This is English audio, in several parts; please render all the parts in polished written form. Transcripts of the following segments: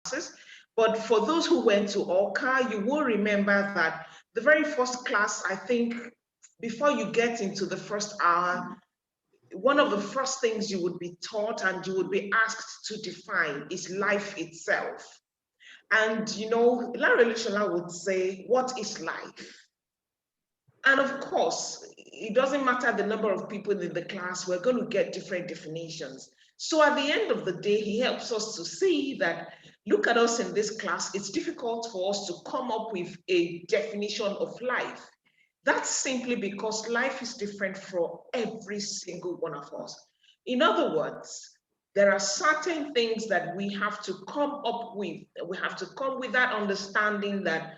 classes. But for those who went to OCA, you will remember that the very first class, I think, before you get into the first hour, one of the first things you would be taught and you would be asked to define is life itself. And, you know, Larry Elishola would say, what is life? And of course, it doesn't matter the number of people in the class, we're going to get different definitions. So at the end of the day, he helps us to see that, look at us in this class, it's difficult for us to come up with a definition of life. That's simply because life is different for every single one of us. In other words, there are certain things that we have to come up with. We have to come with that understanding that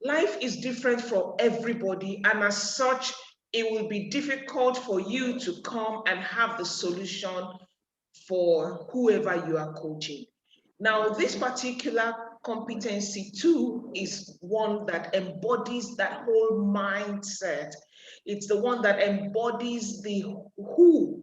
life is different for everybody, and as such, it will be difficult for you to come and have the solution for whoever you are coaching. Now, this particular competency too is one that embodies that whole mindset. It's the one that embodies the who,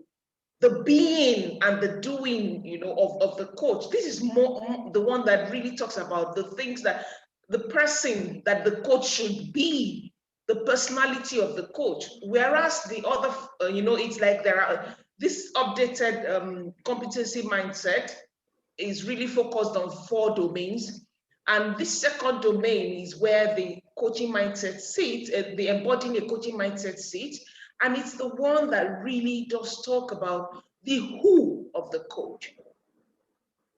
the being and the doing, you know, of the coach. This is more the one that really talks about the things that the person that the coach should be, the personality of the coach. Whereas the other, you know, it's like there are this updated competency mindset is really focused on 4 domains. And this second domain is where the coaching mindset sits, the embodying a coaching mindset sits. And it's the one that really does talk about the who of the coach.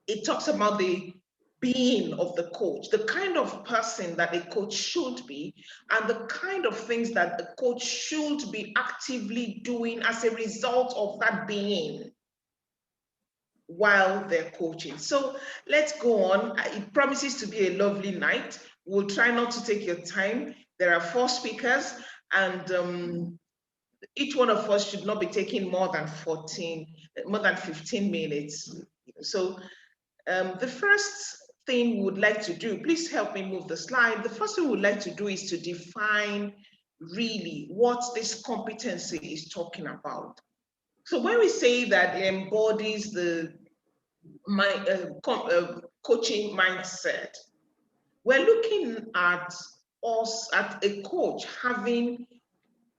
It talks about the being of the coach, the kind of person that a coach should be, and the kind of things that the coach should be actively doing as a result of that being while they're coaching. So let's go on. It promises to be a lovely night. We'll try not to take your time. There are 4 speakers, and each one of us should not be taking more than 15 minutes. So the first thing we would like to do, please help me move the slide. The first thing we would like to do is to define really what this competency is talking about. So when we say that it embodies the coaching mindset, we're looking at us, at a coach having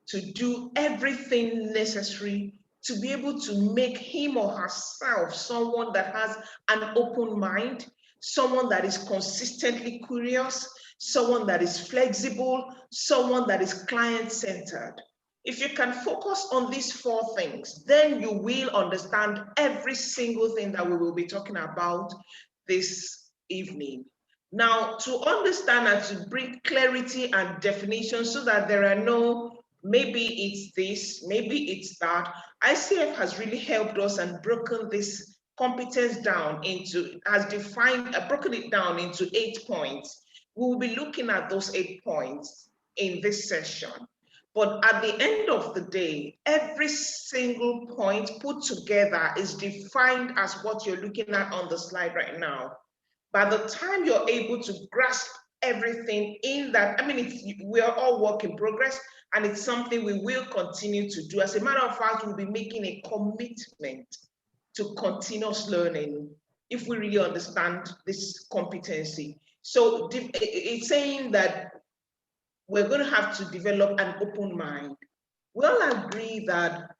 to do everything necessary to be able to make him or herself someone that has an open mind, someone that is consistently curious, someone that is flexible, someone that is client-centered. If you can focus on these 4 things, then you will understand every single thing that we will be talking about this evening. Now, to understand and to bring clarity and definition so that there are no, maybe it's this, maybe it's that, ICF has really helped us and broken this competence down into, broken it down into 8 points. We will be looking at those 8 points in this session. But at the end of the day, every single point put together is defined as what you're looking at on the slide right now. By the time you're able to grasp everything in that, I mean, we are all work in progress, and it's something we will continue to do. As a matter of fact, we'll be making a commitment to continuous learning if we really understand this competency. So it's saying that we're going to have to develop an open mind. We all agree that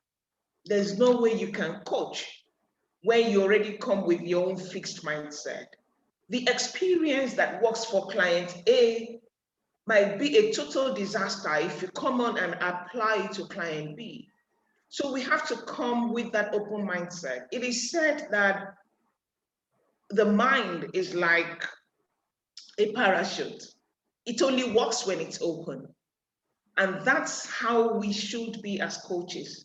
there's no way you can coach when you already come with your own fixed mindset. The experience that works for client A might be a total disaster if you come on and apply it to client B. So we have to come with that open mindset. It is said that the mind is like a parachute. It only works when it's open. And that's how we should be as coaches.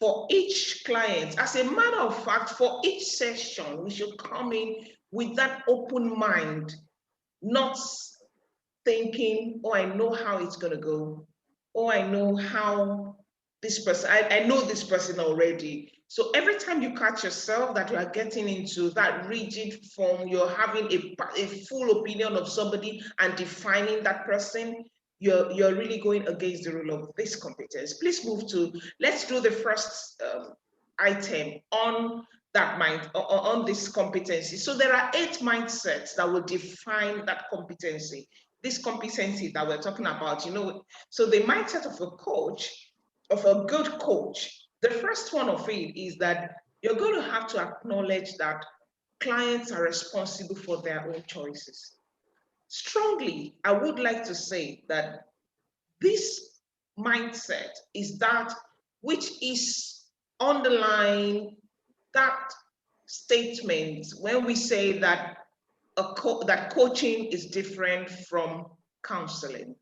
For each client, as a matter of fact, for each session, we should come in with that open mind, not thinking, oh, I know how it's going to go. Oh, I know how this person, I know this person already. So every time you catch yourself that you are getting into that rigid form, you're having a full opinion of somebody and defining that person, you're really going against the rule of this competence. Please move to, let's do the first item on that mind on this competency. So there are 8 mindsets that will define that competency. This competency that we're talking about, so the mindset of a coach, of a good coach, the first one of it is that you're going to have to acknowledge that clients are responsible for their own choices. Strongly, I would like to say that this mindset is that which is underlying that statement when we say that that coaching is different from counseling.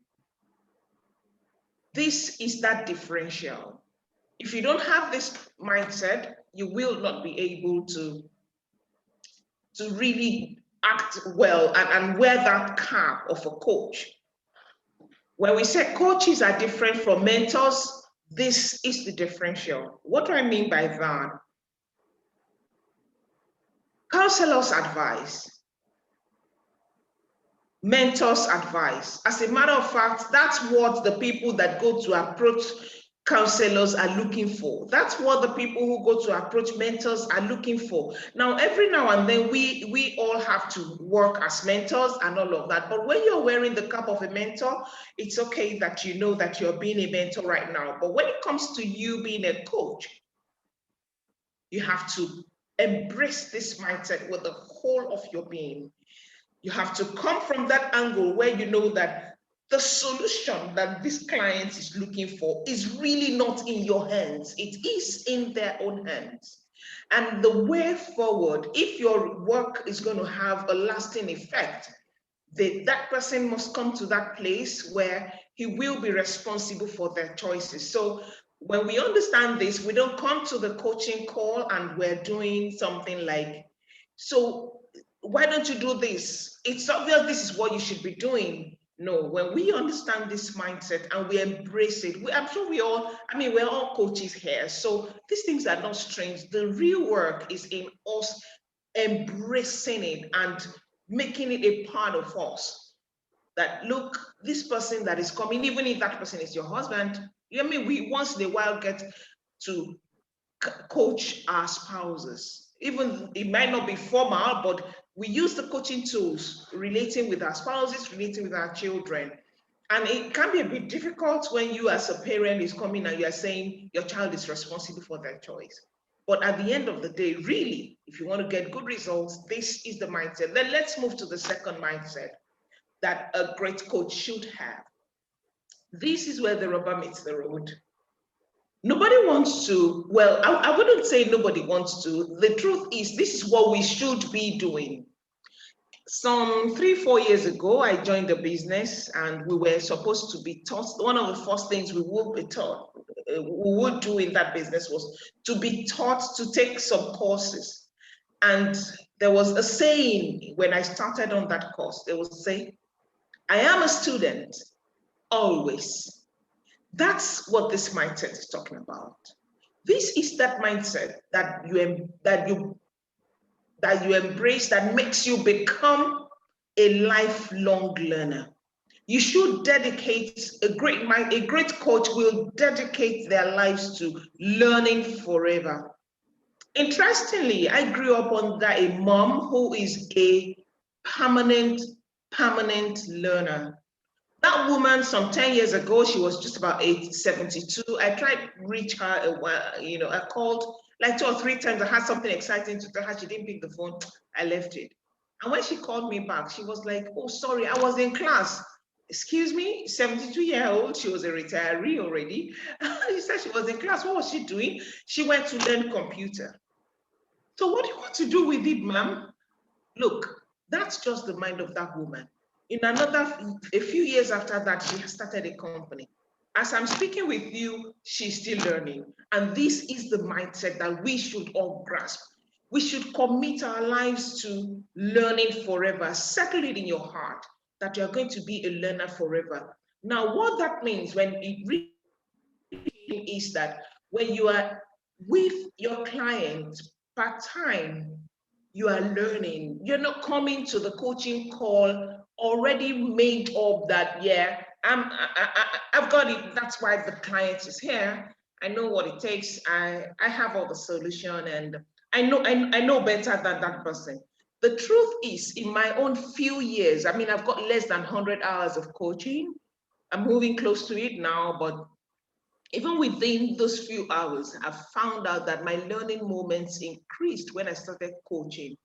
This is that differential. If you don't have this mindset, you will not be able to really act well and wear that cap of a coach. When we say coaches are different from mentors, this is the differential. What do I mean by that? Counselors advise, mentors advise. As a matter of fact, that's what the people that go to approach counselors are looking for. That's what the people who go to approach mentors are looking for. Now, every now and then, we all have to work as mentors and all of that. But when you're wearing the cap of a mentor, it's okay that you know that you're being a mentor right now. But when it comes to you being a coach, you have to embrace this mindset with the whole of your being. You have to come from that angle where you know that the solution that this client is looking for is really not in your hands. It is in their own hands. And the way forward, if your work is going to have a lasting effect, that person must come to that place where he will be responsible for their choices. So when we understand this, we don't come to the coaching call and we're doing something like, so why don't you do this? It's obvious this is what you should be doing. No, when we understand this mindset and we embrace it, I'm sure we're all coaches here. So these things are not strange. The real work is in us embracing it and making it a part of us. That look, this person that is coming, even if that person is your husband, we once in a while get to coach our spouses. Even it might not be formal, but we use the coaching tools relating with our spouses, relating with our children. And it can be a bit difficult when you as a parent is coming and you are saying your child is responsible for their choice. But at the end of the day, really, if you want to get good results, this is the mindset. Then let's move to the second mindset that a great coach should have. This is where the rubber meets the road. Nobody wants to, well, I wouldn't say nobody wants to. The truth is, this is what we should be doing. Some 3-4 years ago, I joined the business and we were supposed to be taught, one of the first things we would be taught, we would do in that business was to be taught to take some courses. And there was a saying when I started on that course, they would say, I am a student, always. That's what this mindset is talking about. This is that mindset that you embrace, that makes you become a lifelong learner. You should dedicate, a great coach will dedicate their lives to learning forever. Interestingly, I grew up under a mom who is a permanent learner. That woman, some 10 years ago, she was just about 72. I tried to reach her a while, I called like 2 or 3 times. I had something exciting to tell her. She didn't pick the phone. I left it. And when she called me back, she was like, oh, sorry, I was in class. Excuse me, 72-year-old, she was a retiree already. She said she was in class. What was she doing? She went to learn computer. So what do you want to do with it, ma'am? Look, that's just the mind of that woman. In a few years after that, she started a company. As I'm speaking with you, she's still learning. And this is the mindset that we should all grasp. We should commit our lives to learning forever. Settle it in your heart that you're going to be a learner forever. Now, what that means when it really is that when you are with your client part-time, you are learning. You're not coming to the coaching call already made up that, yeah, I've got it. That's why the client is here. I know what it takes. I have all the solution and I know better than that person. The truth is, in my own few years, I mean, I've got less than 100 hours of coaching. I'm moving close to it now, but even within those few hours, I found out that my learning moments increased when I started coaching.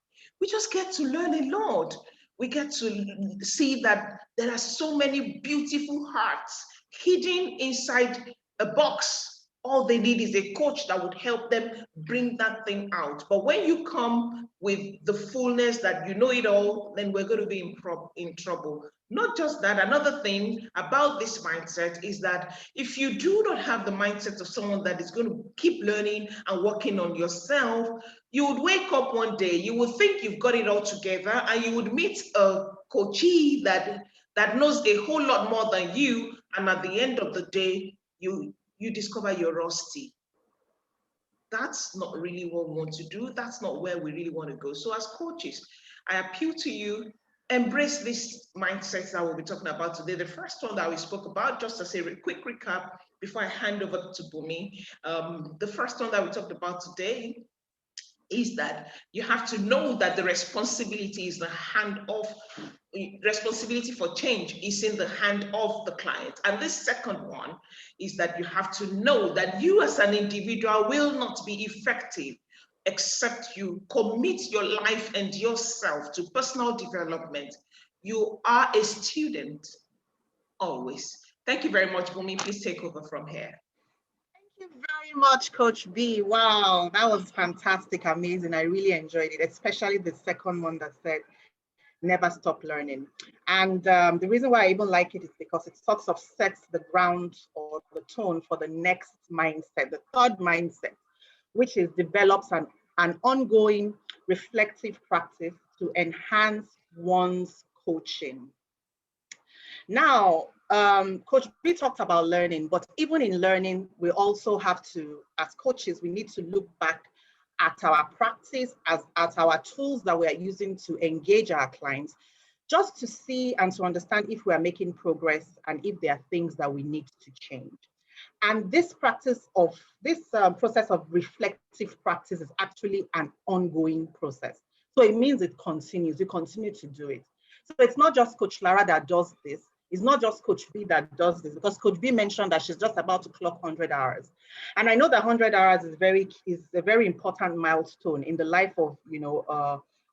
We just get to learn a lot. We get to see that there are so many beautiful hearts hidden inside a box. All they need is a coach that would help them bring that thing out. But when you come with the fullness that you know it all, then we're going to be in trouble. Not just that, another thing about this mindset is that if you do not have the mindset of someone that is going to keep learning and working on yourself, you would wake up one day, you would think you've got it all together, and you would meet a coachee that knows a whole lot more than you, and at the end of the day, you discover you're rusty. That's not really what we want to do. That's not where we really want to go. So as coaches, I appeal to you, embrace this mindset that we'll be talking about today. The first one that we spoke about, just as a quick recap before I hand over to Bumi, the first one that we talked about today is that you have to know that the responsibility is the hand of responsibility for change is in the hand of the client. And this second one is that you have to know that you as an individual will not be effective except you commit your life and yourself to personal development. You are a student always. Thank you very much, Bumi. Please take over from here. Thank you very much, Coach B. Wow, that was fantastic, amazing. I really enjoyed it, especially the second one that said, never stop learning. And the reason why I even like it is because it sort of sets the ground or the tone for the next mindset, the third mindset, which is develops an ongoing reflective practice to enhance one's coaching. Now, Coach B talked about learning, but even in learning, we also have to, as coaches, we need to look back at our practice, at our tools that we are using to engage our clients, just to see and to understand if we are making progress and if there are things that we need to change. And this process of reflective practice is actually an ongoing process. So it means it continues, you continue to do it. So it's not just Coach Lara that does this. It's not just Coach B that does this, because Coach B mentioned that she's just about to clock 100 hours. And I know that 100 hours is a very important milestone in the life of,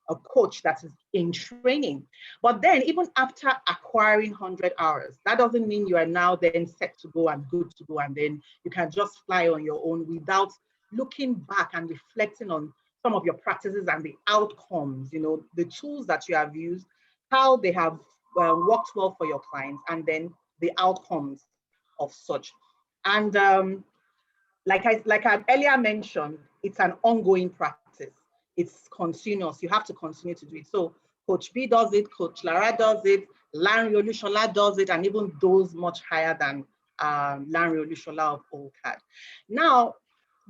a coach that is in training. But then even after acquiring 100 hours, that doesn't mean you are now then set to go and good to go, and then you can just fly on your own without looking back and reflecting on some of your practices and the outcomes, the tools that you have used, how they have worked well for your clients, and then the outcomes of such. And like I earlier mentioned, it's an ongoing practice. It's continuous. You have to continue to do it. So Coach B does it, Coach Lara does it, Lanre Olushola does it, and even those much higher than Lanre Olushola of OCAD. Now,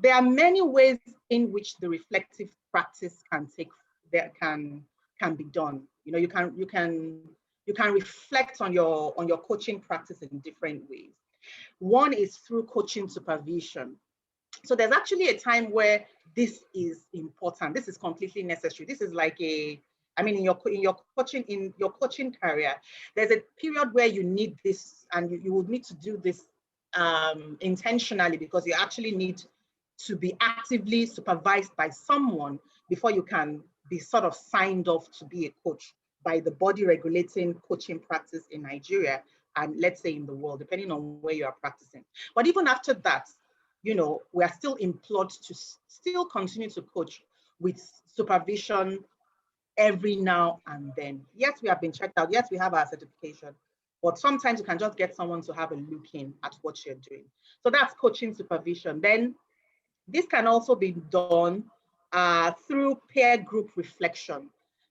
there are many ways in which the reflective practice can be done. You can reflect on your coaching practice in different ways. One is through coaching supervision. So there's actually a time where this is important. This is completely necessary. This is like in your coaching career, there's a period where you need this, and you would need to do this intentionally, because you actually need to be actively supervised by someone before you can be sort of signed off to be a coach by the body regulating coaching practice in Nigeria, and let's say in the world, depending on where you are practicing. But even after that, we are still implored to still continue to coach with supervision every now and then. Yes, we have been checked out. Yes, we have our certification, but sometimes you can just get someone to have a look in at what you're doing. So that's coaching supervision. Then this can also be done through peer group reflection.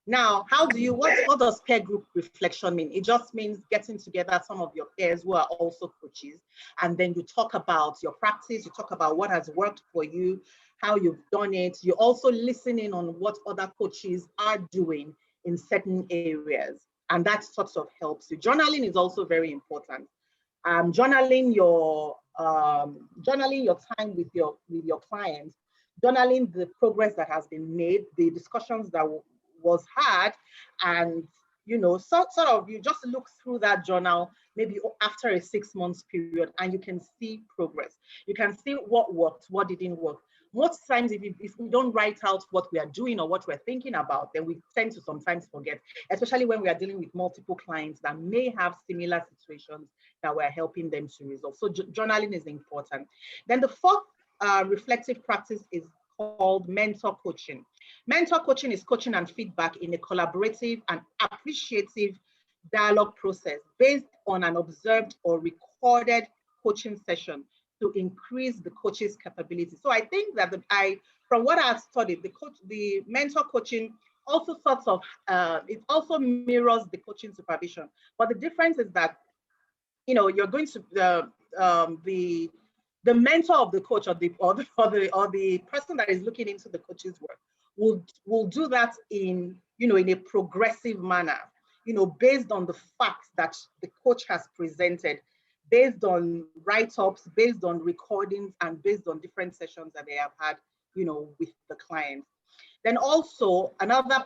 Now, what does peer group reflection mean? It just means getting together some of your peers who are also coaches, and then you talk about your practice, you talk about what has worked for you, how you've done it. You also listen in on what other coaches are doing in certain areas, and that sort of helps you. Journaling is also very important. Journaling your time with your clients journaling the progress that has been made, the discussions that was had, and sort of you just look through that journal maybe after a 6 months period, and you can see progress. You can see what worked, what didn't work. Most times, if we don't write out what we are doing or what we're thinking about, then we tend to sometimes forget, especially when we are dealing with multiple clients that may have similar situations that we're helping them to resolve. So journaling is important. Then the fourth reflective practice is called mentor coaching. Mentor coaching is coaching and feedback in a collaborative and appreciative dialogue process based on an observed or recorded coaching session to increase the coach's capability. So I think that from what I've studied, the mentor coaching also sorts of, it also mirrors the coaching supervision. But the difference is that, you're going to, the mentor of the coach or the person that is looking into the coach's work will do that in a progressive manner, based on the facts that the coach has presented, based on write-ups, based on recordings, and based on different sessions that they have had, with the client. Then also another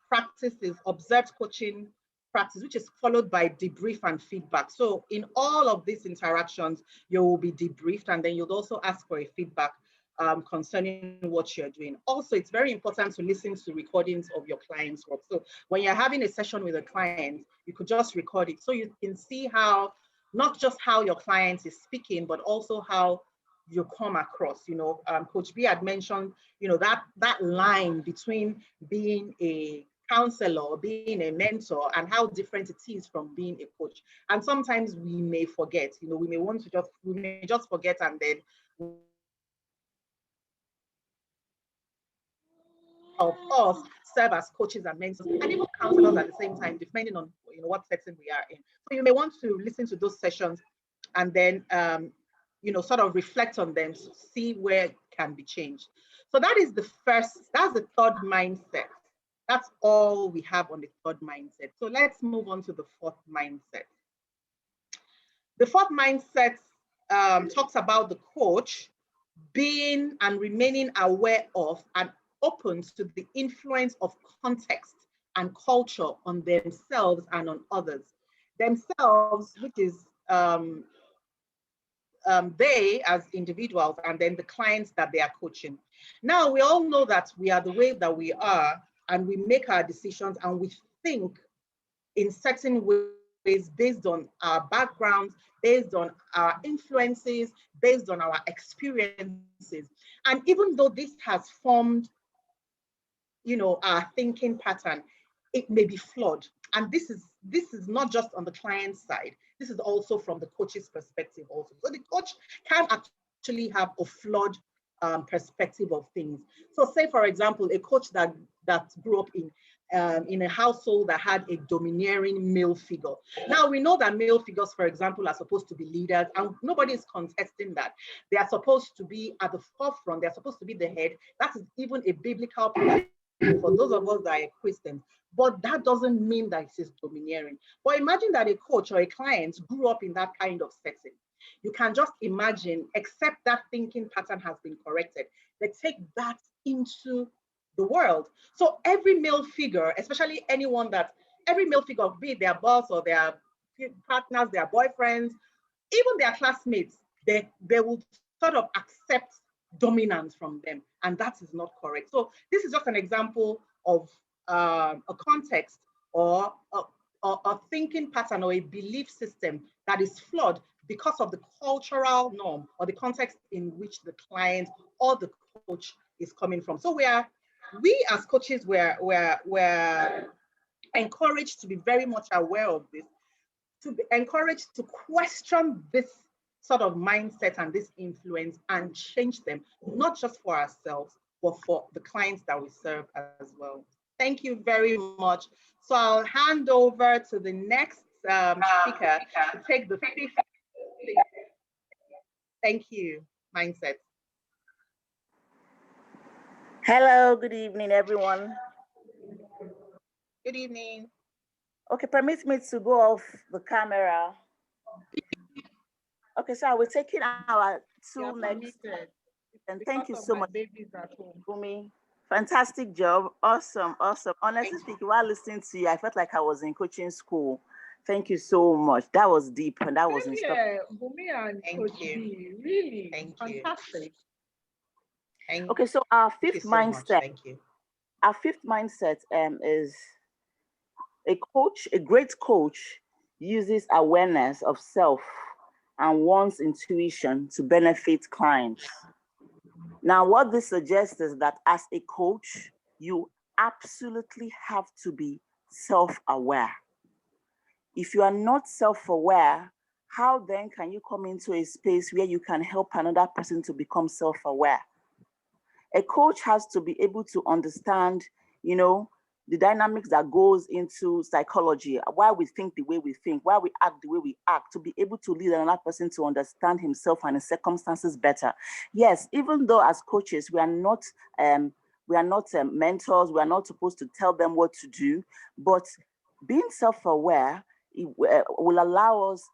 practice is observed coaching practice, which is followed by debrief and feedback. So in all of these interactions, you will be debriefed, and then you'll also ask for a feedback concerning what you're doing. Also, it's very important to listen to recordings of your client's work. So when you're having a session with a client, you could just record it so you can see how, not just how your client is speaking, but also how you come across. Coach B had mentioned, that line between being a counselor, being a mentor, and how different it is from being a coach. And sometimes we may forget, we may just forget, and then of us serve as coaches and mentors and even counselors at the same time, depending on what setting we are in. So you may want to listen to those sessions and then sort of reflect on them to see where it can be changed. So that's the third mindset. That's all we have on the third mindset. So let's move on to the fourth mindset. The fourth mindset talks about the coach being and remaining aware of and open to the influence of context and culture on themselves and on others. Themselves, which is they as individuals, and then the clients that they are coaching. Now, we all know that we are the way that we are, and we make our decisions and we think in certain ways based on our backgrounds, based on our influences, based on our experiences. And even though this has formed, our thinking pattern, it may be flawed. And this is not just on the client side. This is also from the coach's perspective also. So the coach can actually have a flawed perspective of things. So say, for example, a coach that grew up in a household that had a domineering male figure. Now, we know that male figures, for example, are supposed to be leaders, and nobody is contesting that. They are supposed to be at the forefront. They're supposed to be the head. That is even a biblical principle for those of us that are Christians. But that doesn't mean that it is domineering. But imagine that a coach or a client grew up in that kind of setting. You can just imagine, except that thinking pattern has been corrected, they take that into the world. So every male figure, especially every male figure, be it their boss or their partners, their boyfriends, even their classmates, they will sort of accept dominance from them, and that is not correct. So this is just an example of a context or a thinking pattern or a belief system that is flawed because of the cultural norm or the context in which the client or the coach is coming from. So we as coaches, we're encouraged to be very much aware of this, to be encouraged to question this sort of mindset and this influence and change them, not just for ourselves, but for the clients that we serve as well. Thank you very much. So I'll hand over to the next speaker to take the fifth. Thank you, mindset. Hello, good evening, everyone. Good evening. Okay, permit me to go off the camera. Okay, so we're taking our two next. And because thank you of so my much, babies at home. Bumi. Fantastic job. Awesome, awesome. Honestly Thank speaking, while listening to you, I felt like I was in coaching school. Thank you so much. That was deep and that was inspiring. Yeah, Bumi and Thank Coach you. B, really Thank you. fantastic. Okay, so our Thank you fifth so much. mindset. Thank you. Our fifth mindset is a great coach uses awareness of self and one's intuition to benefit clients. Now, what this suggests is that as a coach, you absolutely have to be self-aware. If you are not self-aware, how then can you come into a space where you can help another person to become self-aware? A coach has to be able to understand, the dynamics that goes into psychology, why we think the way we think, why we act the way we act, to be able to lead another person to understand himself and his circumstances better. Yes, even though as coaches, we are not mentors, we are not supposed to tell them what to do, but being self-aware will allow us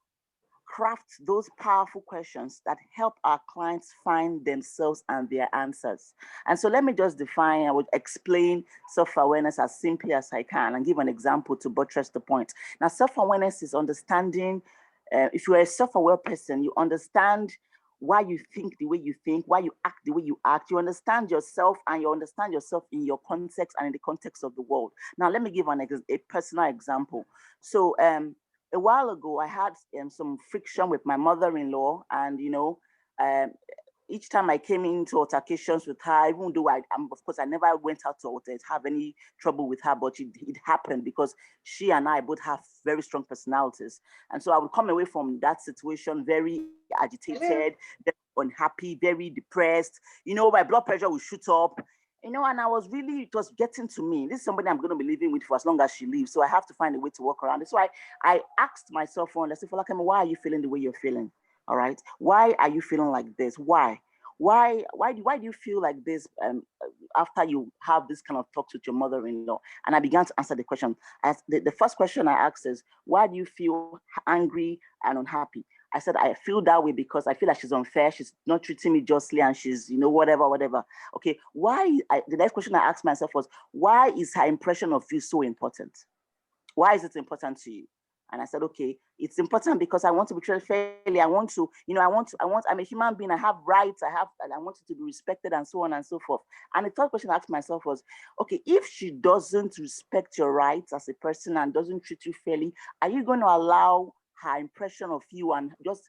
craft those powerful questions that help our clients find themselves and their answers. And so let me just define, I would explain self-awareness as simply as I can and give an example to buttress the point. Now, self-awareness is understanding, if you're a self-aware person, you understand why you think the way you think, why you act the way you act. You understand yourself and you understand yourself in your context and in the context of the world. Now, let me give a personal example. So, a while ago, I had some friction with my mother-in-law, and each time I came into altercations with her, even though of course I never went out to have any trouble with her, but it happened because she and I both have very strong personalities, and so I would come away from that situation very agitated, very unhappy, very depressed. My blood pressure would shoot up. And it was getting to me. This is somebody I'm going to be living with for as long as she lives. So I have to find a way to work around it. So I asked myself, I said, why are you feeling the way you're feeling? All right. Why are you feeling like this? Why? Why do you feel like this after you have this kind of talks with your mother-in-law? And I began to answer the question. The first question I asked is, why do you feel angry and unhappy? I said, I feel that way because I feel like she's unfair. She's not treating me justly and she's, whatever. Okay, the next question I asked myself was, why is her impression of you so important? Why is it important to you? And I said, okay, it's important because I want to be treated fairly. I'm a human being. I have rights. I want it to be respected and so on and so forth. And the third question I asked myself was, okay, if she doesn't respect your rights as a person and doesn't treat you fairly, are you going to allow her impression of you and just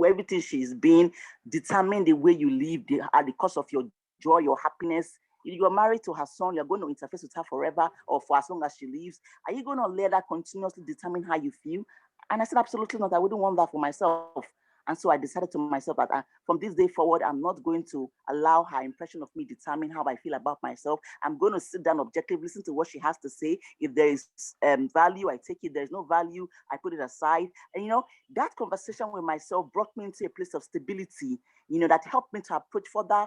everything she's been determine the way you live at the cost of your joy, your happiness? You're married to her son, you're going to interface with her forever or for as long as she lives. Are you going to let her continuously determine how you feel? And I said, absolutely not. I wouldn't want that for myself. And so I decided to myself that from this day forward, I'm not going to allow her impression of me determine how I feel about myself. I'm going to sit down objectively, listen to what she has to say. If there is value, I take it. There's no value, I put it aside. And that conversation with myself brought me into a place of stability, that helped me to approach further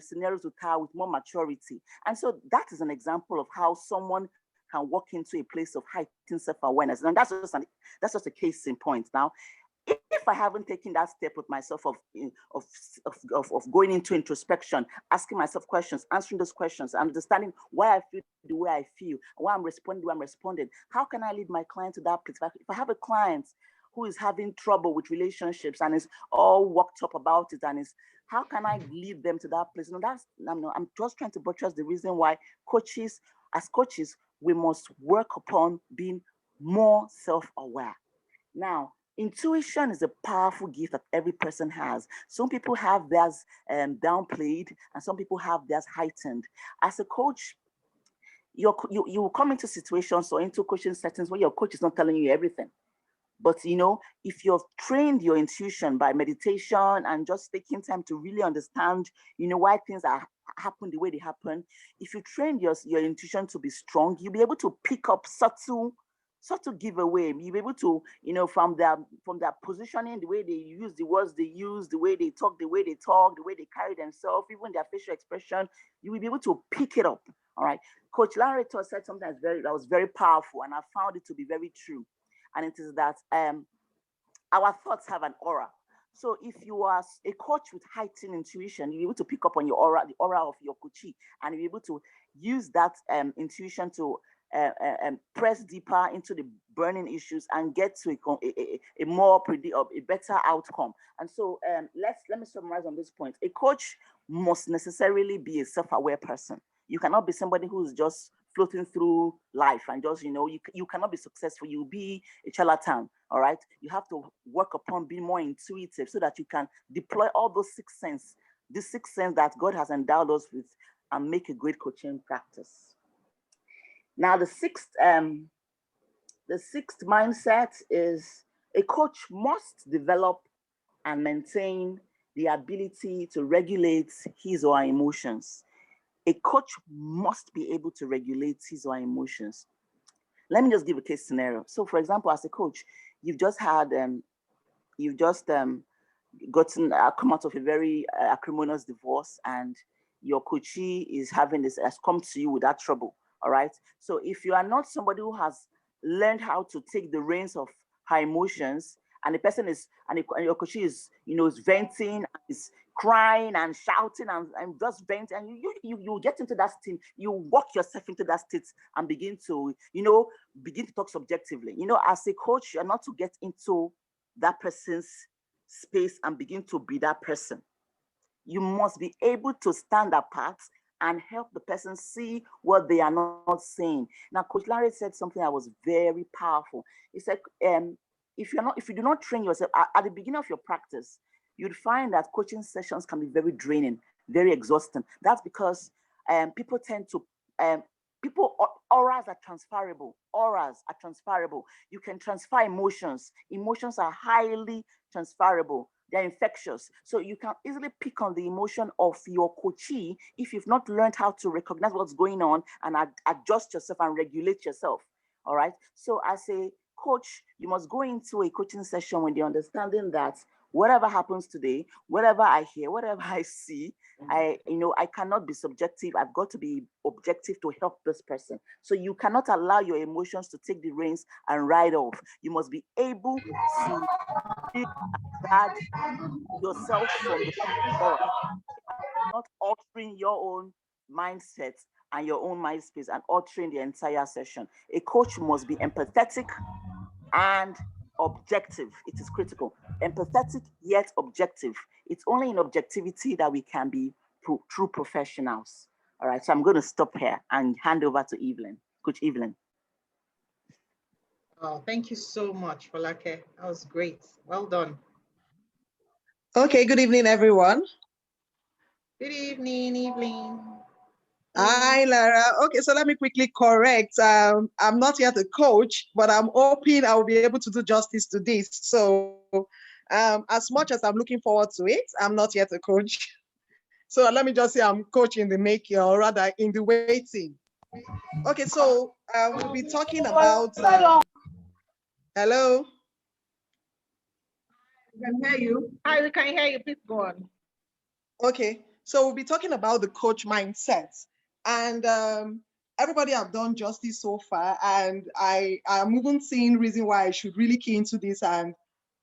scenarios with her with more maturity. And so that is an example of how someone can walk into a place of heightened self-awareness. And that's just a case in point. Now, if I haven't taken that step with myself of going into introspection, asking myself questions, answering those questions, understanding why I feel the way I feel, why I'm responding the way I'm responding, how can I lead my client to that place? If I have a client who is having trouble with relationships and is all worked up about it, and how can I lead them to that place? I'm just trying to buttress the reason why as coaches, we must work upon being more self-aware. Now, intuition is a powerful gift that every person has. Some people have theirs downplayed, and some people have theirs heightened. As a coach, you will come into situations or into coaching settings where your coach is not telling you everything. But if you've trained your intuition by meditation and just taking time to really understand, why things happen the way they happen, if you train your intuition to be strong, you'll be able to pick up subtle giveaway. You'll be able to, from their positioning, the way they use the words they use, the way they talk, the way they carry themselves, even their facial expression, you will be able to pick it up. All right. Coach Larry said something that was very powerful, and I found it to be very true. And it is that our thoughts have an aura. So if you are a coach with heightened intuition, you're able to pick up on your aura, the aura of your coachee, and you're able to use that intuition to press deeper into the burning issues and get to a more a better outcome. And so let me summarize on this point. A coach must necessarily be a self-aware person. You cannot be somebody who's just floating through life and just, you cannot be successful. You'll be a charlatan, all right? You have to work upon being more intuitive so that you can deploy all those six senses that God has endowed us with and make a great coaching practice. Now, the sixth mindset is a coach must develop and maintain the ability to regulate his or her emotions. A coach must be able to regulate his or her emotions. Let me just give a case scenario. So, for example, as a coach, you've just had, come out of a very acrimonious divorce, and your coachee has come to you with that trouble. All right. So, if you are not somebody who has learned how to take the reins of her emotions, and the person is, and your coachee is, is venting, is crying and shouting and just venting, and you get into that state, you walk yourself into that state and begin to talk subjectively. As a coach, you're not to get into that person's space and begin to be that person. You must be able to stand apart and help the person see what they are not saying. Now, Coach Larry said something that was very powerful. He said, if you do not train yourself at the beginning of your practice, you'd find that coaching sessions can be very draining, very exhausting. That's because people tend to, auras are transferable. Auras are transferable. You can transfer emotions. Emotions are highly transferable. They're infectious. So you can easily pick on the emotion of your coachee if you've not learned how to recognize what's going on and adjust yourself and regulate yourself. All right. So as a coach, you must go into a coaching session with the understanding that whatever happens today, whatever I hear, whatever I see, I cannot be subjective. I've got to be objective to help this person. So you cannot allow your emotions to take the reins and ride off. You must be able to guard yourself from the aura, not altering your own mindset and your own mind space and altering the entire session. A coach must be empathetic and objective. It is critical. Empathetic yet objective. It's only in objectivity that we can be true professionals. All right, so I'm going to stop here and hand over to Evelyn, Coach Evelyn. Oh, thank you so much, Folake. That was great. Well done. Okay, good evening, everyone. Good evening, Evelyn. Hi, Lara. Okay, so let me quickly correct. I'm not here to coach, but I'm hoping I'll be able to do justice to this. So as much as I'm looking forward to it, I'm not here to coach. So let me just say I'm coaching in the making, or rather in the waiting. Okay, so we'll be talking about, hello? We can hear you. Hi, we can hear you. Please go on. Okay, so we'll be talking about the coach mindset. And everybody have done justice so far, and I'm even seeing reason why I should really key into this and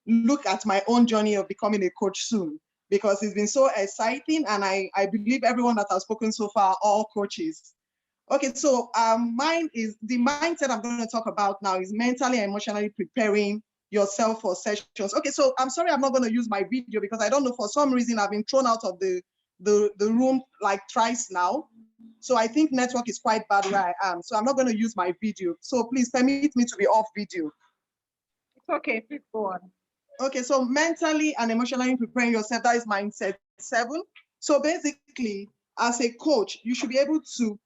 look at my own journey of becoming a coach soon, because it's been so exciting, and I believe everyone that has spoken so far are all coaches. Okay, so mine is the mindset I'm going to talk about now is mentally and emotionally preparing yourself for sessions. Okay, so I'm sorry I'm not going to use my video because I don't know, for some reason I've been thrown out of the room like thrice now. So I think network is quite bad where I am. So I'm not going to use my video. So please permit me to be off video. It's okay, please go on. Okay, so mentally and emotionally preparing yourself, that is mindset 7. So basically, as a coach, you should be able to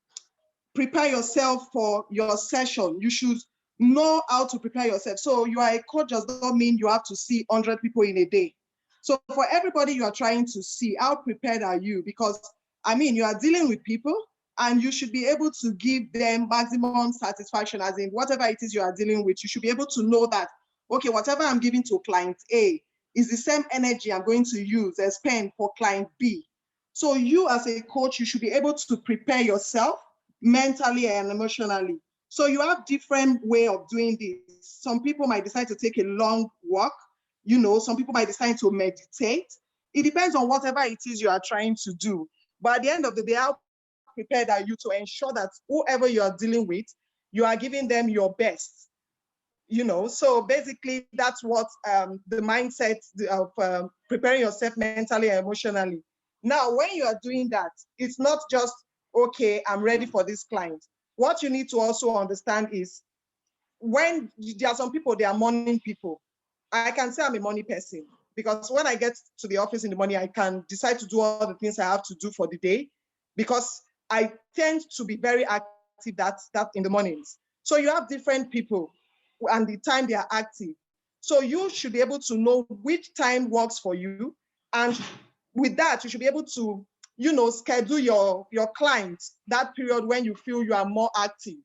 prepare yourself for your session. You should know how to prepare yourself. So you are a coach does not mean you have to see 100 people in a day. So for everybody you are trying to see, how prepared are you? Because I mean, you are dealing with people and you should be able to give them maximum satisfaction, as in whatever it is you are dealing with, you should be able to know that, okay, whatever I'm giving to client A is the same energy I'm going to use as spend for client B. So you as a coach, you should be able to prepare yourself mentally and emotionally. So you have different way of doing this. Some people might decide to take a long walk. You know, some people might decide to meditate. It depends on whatever it is you are trying to do. But at the end of the day, how prepared are you to ensure that whoever you are dealing with, you are giving them your best? You know, so basically that's what the mindset of preparing yourself mentally and emotionally. Now, when you are doing that, it's not just, okay, I'm ready for this client. What you need to also understand is, when there are some people, they are morning people. I can say I'm a morning person because when I get to the office in the morning, I can decide to do all the things I have to do for the day, because I tend to be very active that in the mornings. So you have different people and the time they are active. So you should be able to know which time works for you. And with that, you should be able to, you know, schedule your clients that period when you feel you are more active.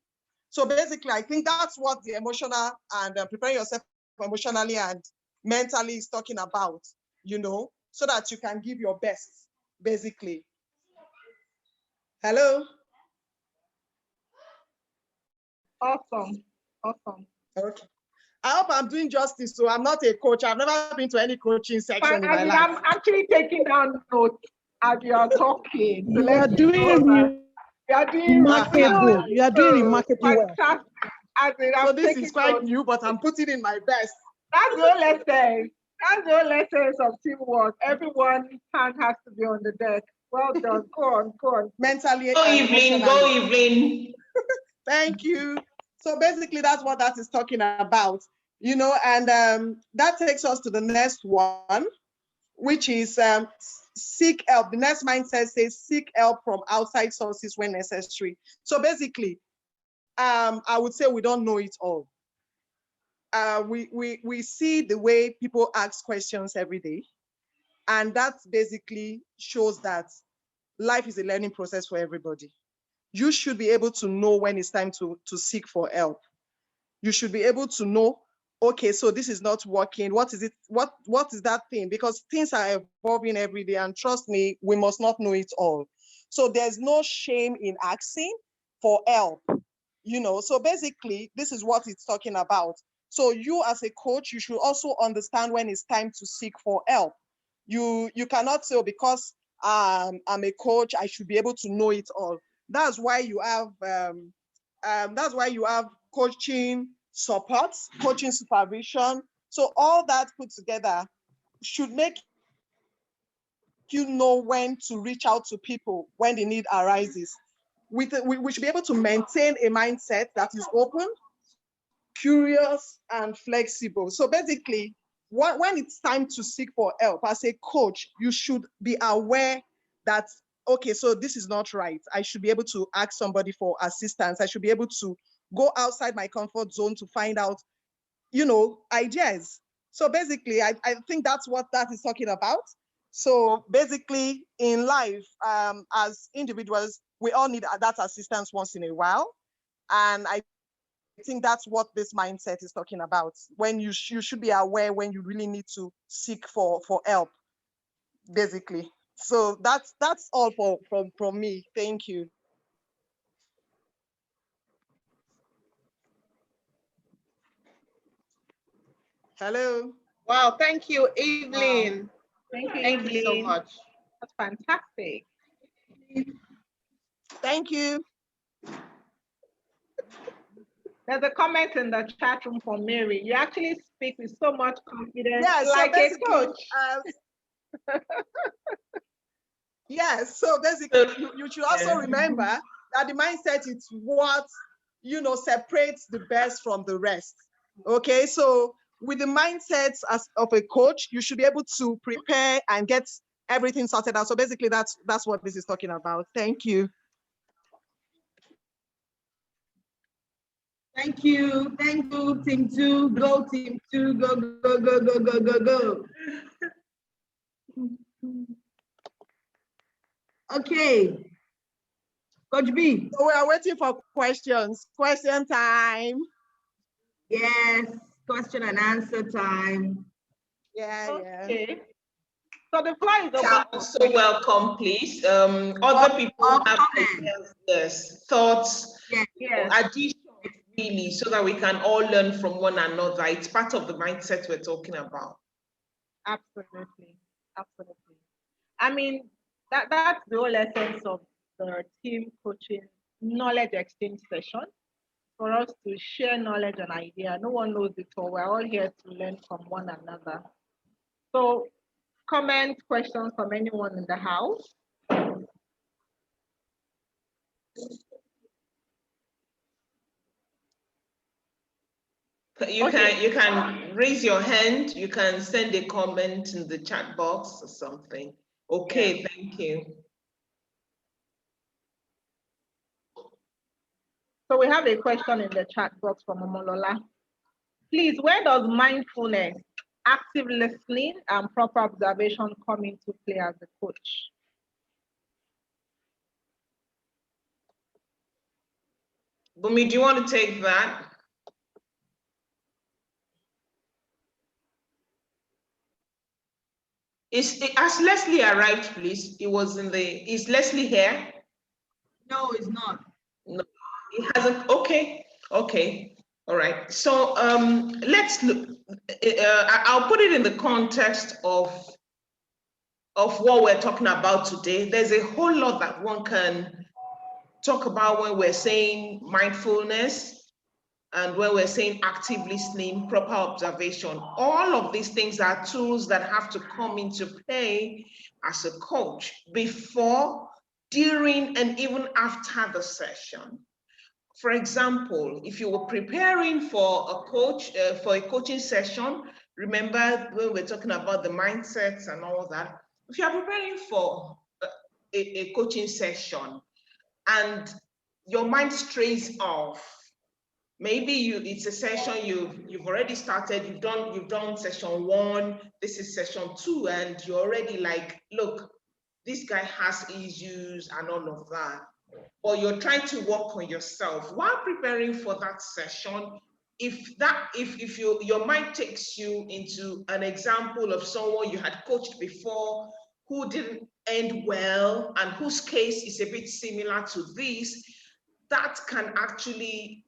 So basically, I think that's what the emotional and preparing yourself emotionally and mentally is talking about, you know, so that you can give your best, basically. Hello? Awesome. Awesome. Okay. I hope I'm doing justice. So I'm not a coach. I've never been to any coaching section in my life. I'm actually taking down notes as you are talking. So You are doing remarkable. You are doing remarkably well. Fantastic. So this is quite new, but I'm putting in my best. That's the whole lesson. That's the whole essence of teamwork. Everyone's hand has to be on the deck. Well done. Go on, go on. Mentally. Go and Evelyn, emotionally. go Evelyn. Thank you. So basically, that's what that is talking about, you know, and that takes us to the next one, which is seek help. The next mindset says seek help from outside sources when necessary. So basically, I would say we don't know it all. We see the way people ask questions every day, and that basically shows that life is a learning process for everybody. You should be able to know when it's time to seek for help. You should be able to know, okay, so this is not working. What is it? What is that thing? Because things are evolving every day, and trust me, we must not know it all. So there's no shame in asking for help, you know. So basically, this is what it's talking about. So you as a coach, you should also understand when it's time to seek for help. You cannot say, oh, because I'm a coach, I should be able to know it all. That's why you have coaching support, coaching supervision. So all that put together should make you know when to reach out to people when the need arises. We should be able to maintain a mindset that is open, curious, and flexible. So basically, when it's time to seek for help as a coach, you should be aware that, okay, so this is not right. I should be able to ask somebody for assistance. I should be able to go outside my comfort zone to find out, you know, ideas. So basically, I think that's what that is talking about. So basically, in life, as individuals, we all need that assistance once in a while. And I think that's what this mindset is talking about. When you should be aware when you really need to seek for help, basically. So that's all from me. Thank you. Hello. Wow, thank you, Evelyn. Wow. Thank you so much. That's fantastic. Thank you. There's a comment in the chat room from Mary. You actually speak with so much confidence, Yeah, like a coach. Yes, so basically, you should also remember that the mindset is what, you know, separates the best from the rest. Okay, so with the mindset of a coach, you should be able to prepare and get everything sorted out. So basically, that's what this is talking about. Thank you. Thank you. Thank you, Team 2. Go, Team 2. Go, go, go, go, go, go, go. Okay. Coach B. So we are waiting for questions. Question time. Yes, question and answer time. Yeah, Okay. yeah. So the floor is open. You're also welcome, please. Other people have yes, thoughts, Yes. additions, really, so that we can all learn from one another. It's part of the mindset we're talking about. Absolutely. Absolutely. I mean, that's the whole essence of the team coaching knowledge exchange session, for us to share knowledge and idea. No one knows it all. We're all here to learn from one another. So, comments, questions from anyone in the house? You can raise your hand. You can send a comment in the chat box or something. Okay, yeah. Thank you. So we have a question in the chat box from Omolola. Please, where does mindfulness, active listening, and proper observation come into play as a coach? Bumi, do you want to take that? Has Leslie arrived, please? Is Leslie here? No, it's not. No, it hasn't. Okay. All right. So let's look. I'll put it in the context of what we're talking about today. There's a whole lot that one can talk about when we're saying mindfulness and when we're saying active listening, proper observation. All of these things are tools that have to come into play as a coach before, during, and even after the session. For example, if you were preparing for a coaching session, remember when we're talking about the mindsets and all that, if you're preparing for a coaching session and your mind strays off, maybe it's a session you've already started, you've done session 1, this is session 2, and you're already like, look, this guy has issues and all of that. Or you're trying to work on yourself while preparing for that session. If your mind takes you into an example of someone you had coached before who didn't end well and whose case is a bit similar to this, that can actually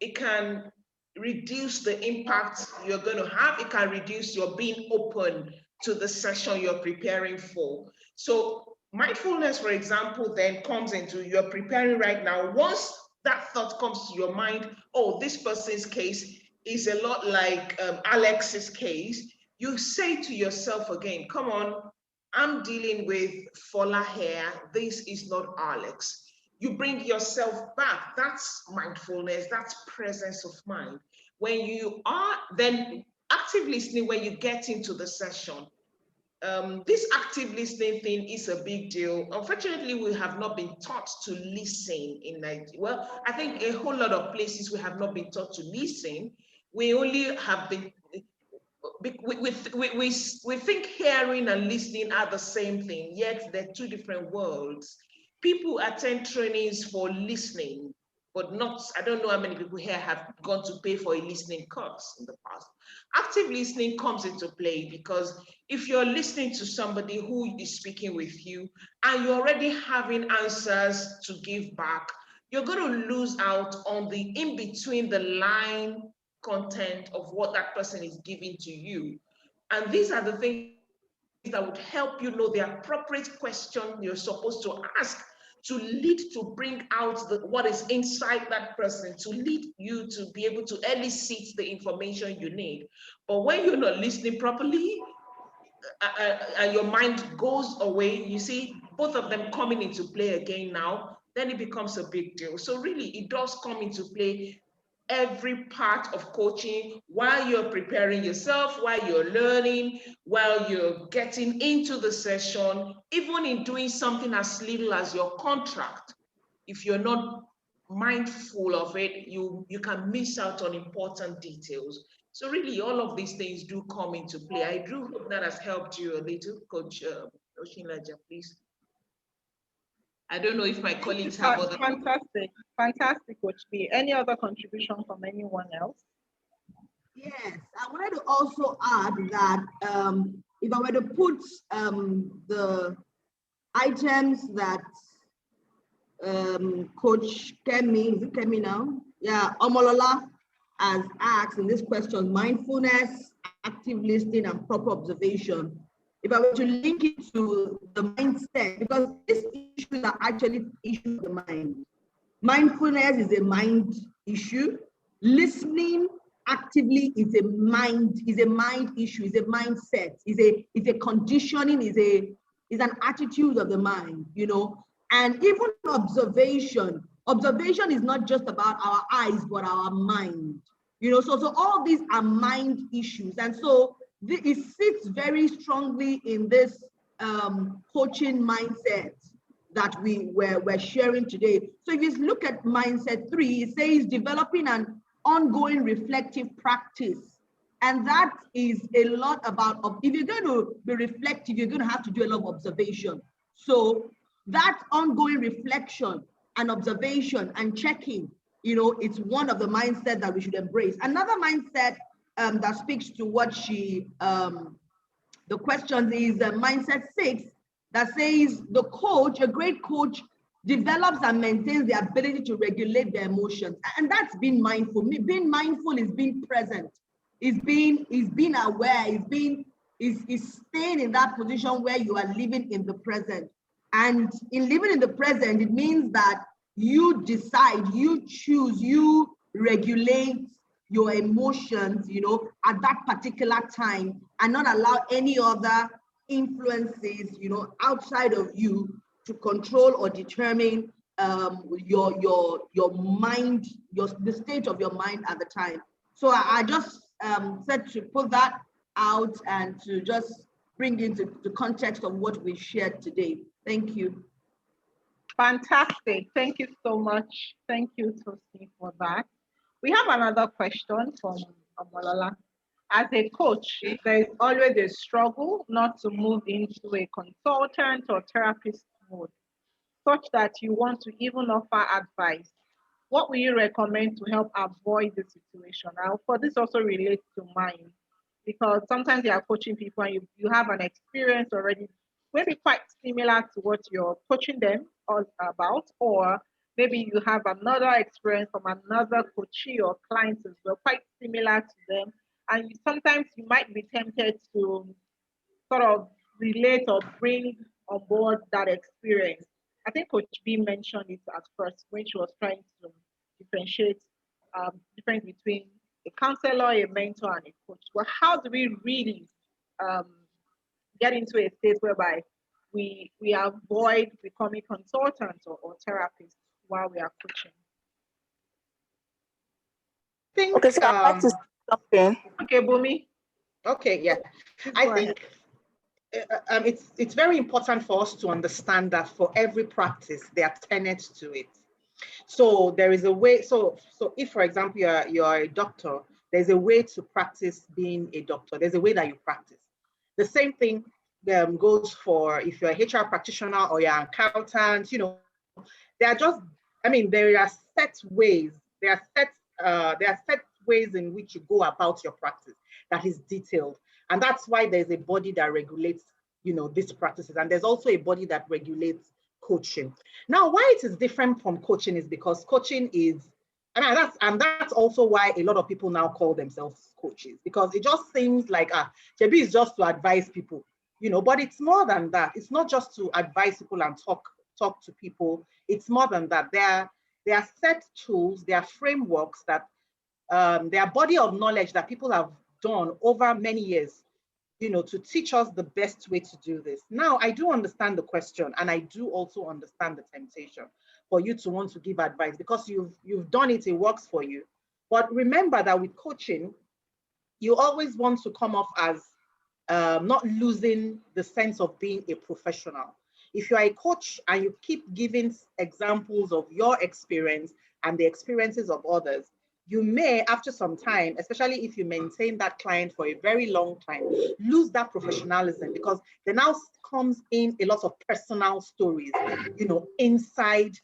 it can reduce the impact you're going to have. It can reduce your being open to the session you're preparing for. So mindfulness, for example, then comes into, you're preparing right now. Once that thought comes to your mind, oh, this person's case is a lot like Alex's case, you say to yourself again, come on, I'm dealing with Fola here. This is not Alex. You bring yourself back. That's mindfulness. That's presence of mind. When you are then active listening, when you get into the session, this active listening thing is a big deal. Unfortunately, we have not been taught to listen in Nigeria. Well, I think a whole lot of places we have not been taught to listen. We only have been, we think hearing and listening are the same thing, yet they're two different worlds. People attend trainings for listening, but not, I don't know how many people here have gone to pay for a listening course in the past. Active listening comes into play because if you're listening to somebody who is speaking with you and you're already having answers to give back, you're going to lose out on the in-between the line content of what that person is giving to you. And these are the things that would help you know the appropriate question you're supposed to ask to lead to bring out what is inside that person, to lead you to be able to elicit the information you need. But when you're not listening properly and your mind goes away, you see both of them coming into play again now, then it becomes a big deal. So really, it does come into play every part of coaching, while you're preparing yourself, while you're learning, while you're getting into the session, even in doing something as little as your contract. If you're not mindful of it, you can miss out on important details. So really, all of these things do come into play. I do hope that has helped you a little, Coach Oshinlaja, please. I don't know if my colleagues have other. Fantastic, Coach B. Any other contribution from anyone else? Yes, I wanted to also add that if I were to put the items that Coach Kemi, is it Kemi now? Yeah, Omolola has asked in this question, mindfulness, active listening and proper observation, if I were to link it to the mindset, because these issues are actually issues of the mind. Mindfulness is a mind issue. Listening actively is a mind issue, is a mindset, is a conditioning, is an attitude of the mind, you know. And even observation is not just about our eyes, but our mind, you know. So all these are mind issues. And so it sits very strongly in this coaching mindset that we're sharing today. So if you look at mindset 3, it says developing an ongoing reflective practice. And that is a lot about, if you're going to be reflective, you're going to have to do a lot of observation. So that ongoing reflection and observation and checking, you know, it's one of the mindset that we should embrace. Another mindset that speaks to what the question is mindset 6, that says the coach, a great coach, develops and maintains the ability to regulate their emotions. And that's being mindful. Being mindful is being present, is being aware, is staying in that position where you are living in the present. And in living in the present, it means that you decide, you choose, you regulate your emotions, you know, at that particular time, and not allow any other influences, you know, outside of you to control or determine your mind, the state of your mind at the time. So I just said to put that out and to just bring into the context of what we shared today. Thank you. Fantastic. Thank you so much. Thank you, Tosi, for that. We have another question from Amalola. As a coach, there is always a struggle not to move into a consultant or therapist mode, such that you want to even offer advice. What will you recommend to help avoid the situation? Now, for this also relates to mine, because sometimes you are coaching people and you have an experience already, maybe quite similar to what you're coaching them all about, or maybe you have another experience from another coachee or client as well, quite similar to them. And sometimes you might be tempted to sort of relate or bring on board that experience. I think Coach B mentioned it at first when she was trying to differentiate difference between a counselor, a mentor, and a coach. Well, how do we really get into a state whereby we avoid becoming consultants or therapists while we are coaching? Okay, so I'd like to say something. Okay, Bumi. Okay, yeah. I think it's very important for us to understand that for every practice, there are tenets to it. So there is a way, so if, for example, you're a doctor, there's a way to practice being a doctor. There's a way that you practice. The same thing goes for if you're a HR practitioner or you're an accountant, you know, there are set ways, there are set ways in which you go about your practice that is detailed. And that's why there's a body that regulates, you know, these practices. And there's also a body that regulates coaching. Now, why it is different from coaching is because coaching is, and that's also why a lot of people now call themselves coaches, because it just seems like, JB is just to advise people, you know, but it's more than that. It's not just to advise people and talk to people. It's more than that. There are set tools, there are frameworks that, there are body of knowledge that people have done over many years, you know, to teach us the best way to do this. Now, I do understand the question, and I do also understand the temptation for you to want to give advice because you've done it, it works for you. But remember that with coaching, you always want to come off as not losing the sense of being a professional. If you're a coach and you keep giving examples of your experience and the experiences of others, you may, after some time, especially if you maintain that client for a very long time, lose that professionalism because there now comes in a lot of personal stories, you know, inside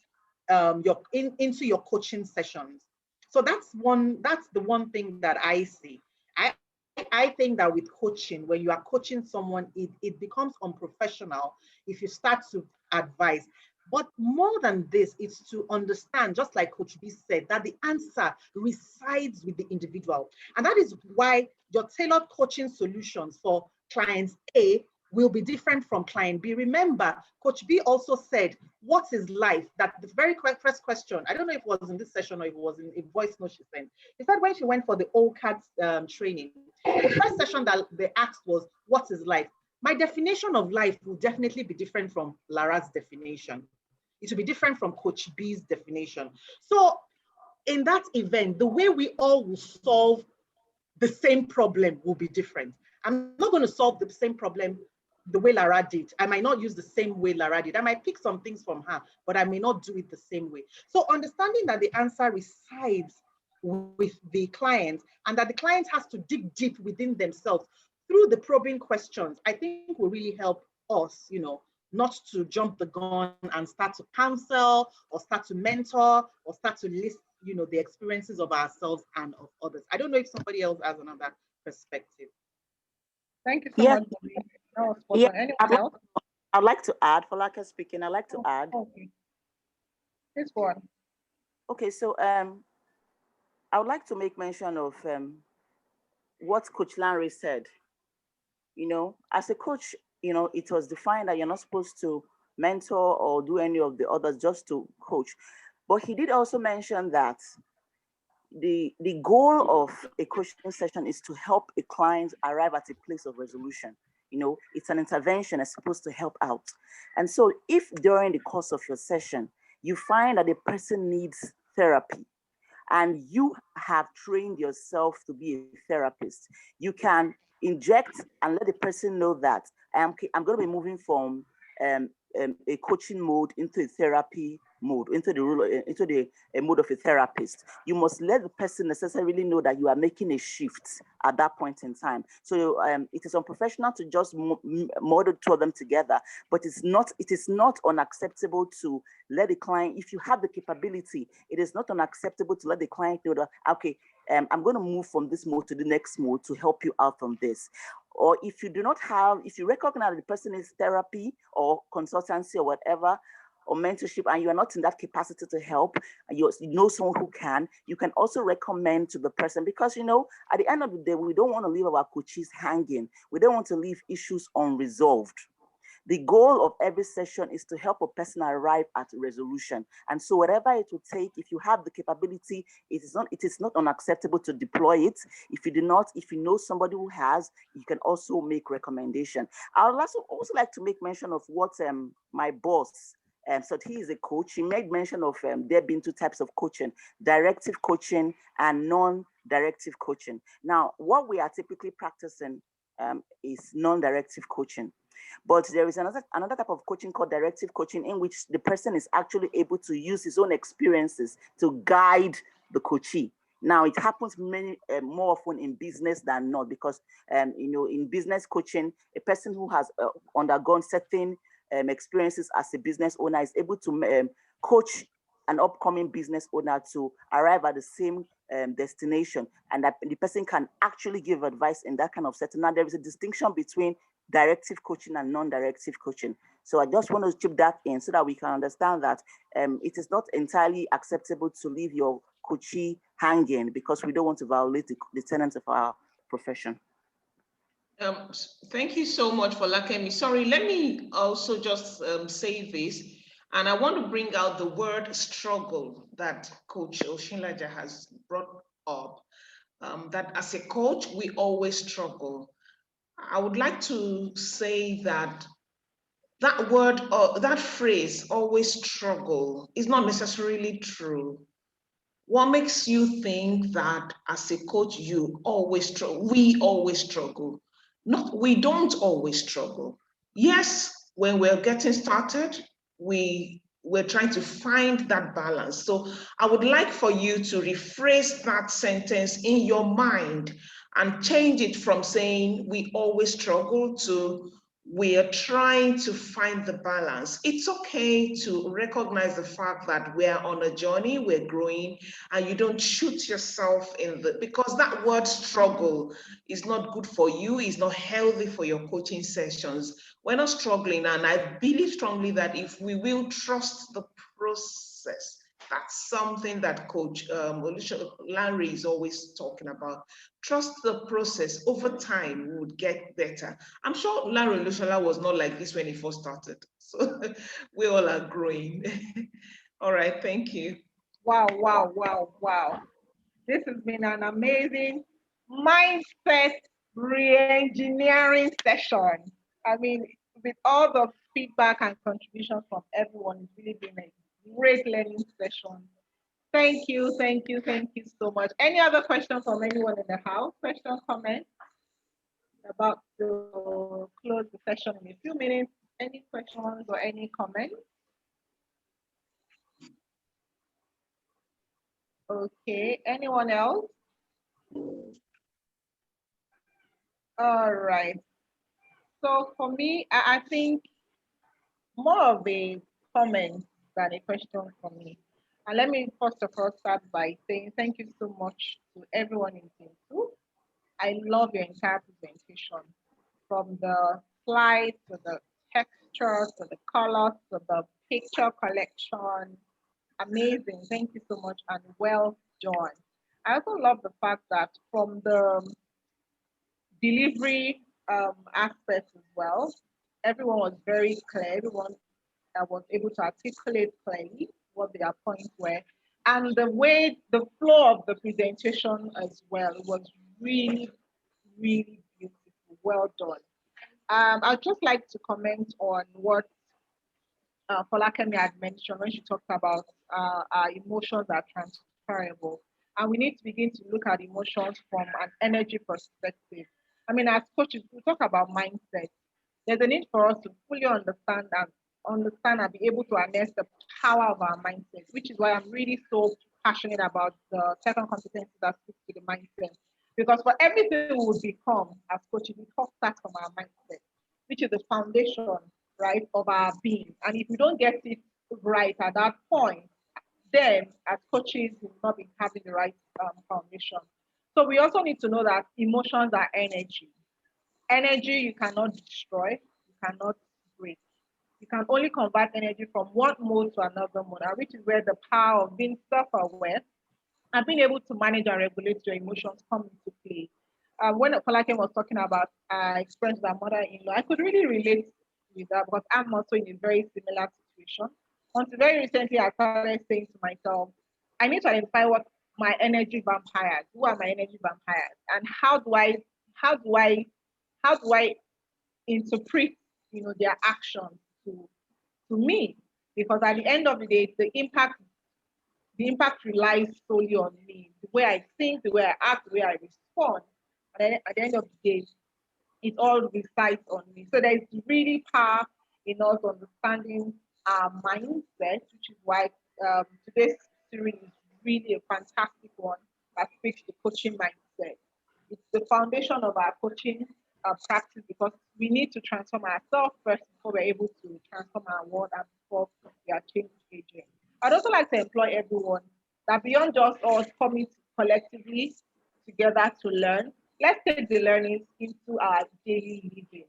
into your coaching sessions. So that's the one thing that I see. I think that with coaching, when you are coaching someone, it becomes unprofessional if you start to advise. But more than this, it's to understand, just like Coach B said, that the answer resides with the individual. And that is why your tailored coaching solutions for clients A will be different from client B. Remember, Coach B also said, what is life? That the very first question, I don't know if it was in this session or if it was in a voice note she sent. She said when she went for the OCAD training, the first session that they asked was, what is life? My definition of life will definitely be different from Lara's definition. It will be different from Coach B's definition. So in that event, the way we all will solve the same problem will be different. I'm not going to solve the same problem the way Lara did. I might not use the same way Lara did. I might pick some things from her, but I may not do it the same way. So understanding that the answer resides with the client and that the client has to dig deep within themselves through the probing questions, I think will really help us, not to jump the gun and start to counsel or start to mentor or start to list, the experiences of ourselves and of others. I don't know if somebody else has another perspective. Thank you so much, Bobby. That was spot on. Anyone else? I'd like to add, Falaka speaking, I'd like to add. Okay. This one. Okay, so I would like to make mention of what Coach Lanre said. As a coach, it was defined that you're not supposed to mentor or do any of the others, just to coach. But he did also mention that the goal of a coaching session is to help a client arrive at a place of resolution. It's an intervention that's supposed to help out. And so if during the course of your session, you find that a person needs therapy and you have trained yourself to be a therapist, you can inject and let the person know that I'm going to be moving from a coaching mode into a therapy mode, into the mode of a therapist. You must let the person necessarily know that you are making a shift at that point in time. So it is unprofessional to just model two of them together, but it is not unacceptable to let the client, if you have the capability, it is not unacceptable to let the client know that, okay, I'm going to move from this mode to the next mode to help you out from this. Or if you do not have, if you recognize that the person is therapy or consultancy or whatever, or mentorship, and you are not in that capacity to help, and you know someone who can, you can also recommend to the person, because at the end of the day, we don't want to leave our coaches hanging. We don't want to leave issues unresolved. The goal of every session is to help a person arrive at resolution. And so whatever it will take, if you have the capability, it is not unacceptable to deploy it. If you do not, if you know somebody who has, you can also make recommendation. I would also like to make mention of what my boss, so he is a coach. He made mention of there being two types of coaching: directive coaching and non-directive coaching. Now, what we are typically practicing is non-directive coaching. But there is another type of coaching called directive coaching, in which the person is actually able to use his own experiences to guide the coachee. Now, it happens more often in business than not, because in business coaching, a person who has undergone certain experiences as a business owner is able to coach an upcoming business owner to arrive at the same destination, and that the person can actually give advice in that kind of setting. Now, there is a distinction between directive coaching and non-directive coaching. So I just want to chip that in so that we can understand that it is not entirely acceptable to leave your coachee hanging, because we don't want to violate the tenets of our profession. Thank you so much for Lakemi. Sorry, let me also just say this, and I want to bring out the word struggle that Coach Oshinlaja has brought up, that as a coach, we always struggle. I would like to say that that word or that phrase, always struggle, is not necessarily true. What makes you think that as a coach, you always struggle? We always struggle. No, we don't always struggle. Yes, when we're getting started, we're trying to find that balance. So I would like for you to rephrase that sentence in your mind and change it from saying we always struggle to we are trying to find the balance. It's okay to recognize the fact that we're on a journey, we're growing, and you don't shoot yourself in the, because that word struggle is not good for you, is not healthy for your coaching sessions. We're not struggling, and I believe strongly that if we will trust the process, that's something that Coach Larry is always talking about. Trust the process. Over time, we would get better. I'm sure Larry Lushala was not like this when he first started. So we all are growing. All right, thank you. Wow, wow, wow, wow. This has been an amazing mindset re-engineering session. I mean, with all the feedback and contributions from everyone, it's really been a great learning session. Thank you so much. Any other questions from anyone in the house? Question, comment? About to close the session in a few minutes. Any questions or any comments? Okay, anyone else? All right. So for me, I think more of a comment than a question for me. And let me first of all start by saying thank you so much to everyone in Team 2. I love your entire presentation, from the slides to the texture to the colors to the picture collection. Amazing. Thank you so much and well done. I also love the fact that from the delivery aspect as well, everyone was very clear. Everyone was able to articulate clearly what their points were. And the way, the flow of the presentation as well was really, really beautiful. Well done. I'd just like to comment on what Folakemi had mentioned when she talked about our emotions are transferable. And we need to begin to look at emotions from an energy perspective. I mean, as coaches, we talk about mindset. There's a need for us to fully understand and be able to harness the power of our mindset, which is why I'm really so passionate about the second competency that speaks to the mindset. Because for everything we will become as coaches, we all start from our mindset, which is the foundation, right, of our being. And if we don't get it right at that point, then as coaches, we'll not be having the right foundation. So we also need to know that emotions are energy. Energy you cannot destroy, you cannot break. You can only convert energy from one mode to another mode, which is where the power of being self-aware and being able to manage and regulate your emotions come into play. When Falakem was talking about experience with our mother-in-law, I could really relate with that because I'm also in a very similar situation. Until very recently, I started saying to myself, I need to identify what my energy vampires, who are my energy vampires, and how do I interpret, their actions to me? Because at the end of the day, the impact relies solely on me. The way I think, the way I act, the way I respond. And then at the end of the day, it all resides on me. So there's really power in us understanding our mindset, which is why today's series is really a fantastic one that speaks to coaching mindset. It's the foundation of our coaching practice because we need to transform ourselves first before we're able to transform our world and before we are change agents. I'd also like to employ everyone that beyond just us coming collectively together to learn, let's take the learnings into our daily living.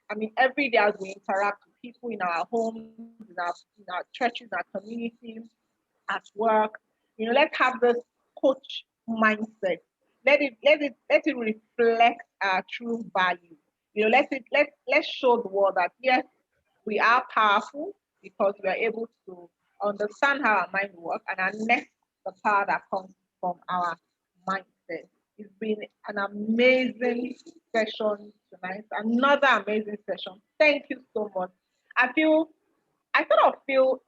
I mean, every day as we interact with people in our homes, in our churches, in our communities, at work, let's have this coach mindset. Let it reflect our true value. Let's show the world that yes, we are powerful because we are able to understand how our mind works and harness the power that comes from our mindset. It's been an amazing session tonight. Another amazing session. Thank you so much. I sort of feel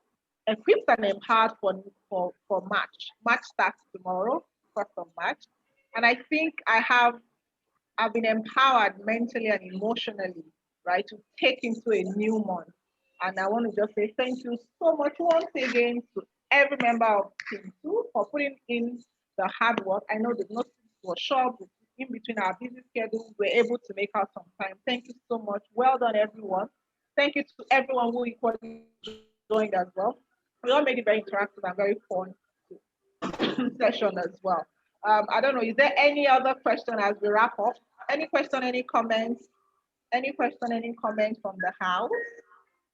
equipped and empowered for March. March starts tomorrow, 1st of March. And I think I've been empowered mentally and emotionally, right, to take into a new month. And I want to just say thank you so much once again to every member of Team 2 for putting in the hard work. I know the notice was short in between our busy schedules, we're able to make out some time. Thank you so much. Well done, everyone. Thank you to everyone who equally joined as well. We all made it very interactive and very fun session as well. I don't know, is there any other question as we wrap up? Any question, any comments? Any question, any comments from the house?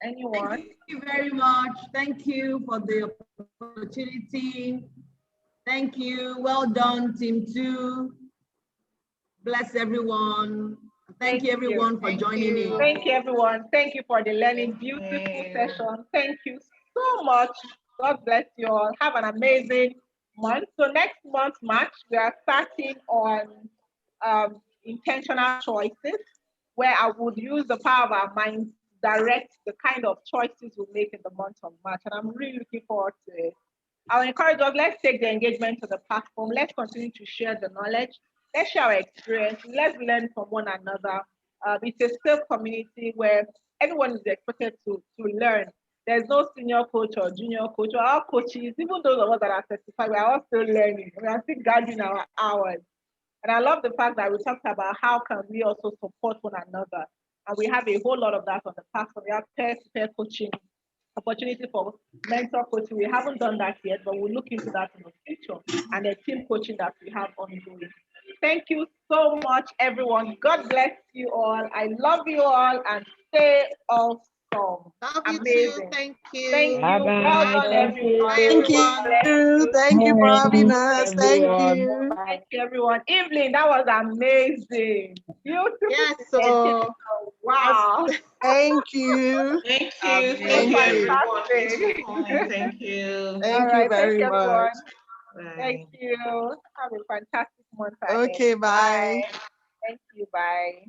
Anyone? Thank you very much. Thank you for the opportunity. Thank you. Well done, Team 2. Bless everyone. Thank you, everyone, for joining in. Thank you, everyone. Thank you for the learning. Beautiful session. Thank you so much. God bless you all. Have an amazing month. So next month, March, we are starting on intentional choices, where I would use the power of our minds to direct the kind of choices we make in the month of March. And I'm really looking forward to it. I'll encourage us, let's take the engagement to the platform. Let's continue to share the knowledge. Let's share our experience. Let's learn from one another. It's a safe community where everyone is expected to learn. There's no senior coach or junior coach. We're all coaches, even those of us that are certified, we're all still learning. We are still guarding our hours. And I love the fact that we talked about how can we also support one another. And we have a whole lot of that on the platform. We have peer-to-peer coaching, opportunity for mentor coaching. We haven't done that yet, but we'll look into that in the future. And the team coaching that we have ongoing. Thank you so much, everyone. God bless you all. I love you all, and stay awesome. Love you Amazing. too. Thank you. Thank you. Bye-bye. Well done, everyone. Thank you. Thank you for having us. Thank you. Thank you, everyone. Evelyn, that was amazing. Beautiful. Yes, so wow. thank you. Thank you. Thank you, everyone. Thank you. Thank you very much. Thank you. Have a fantastic month ahead. Okay, bye. Thank you. Bye.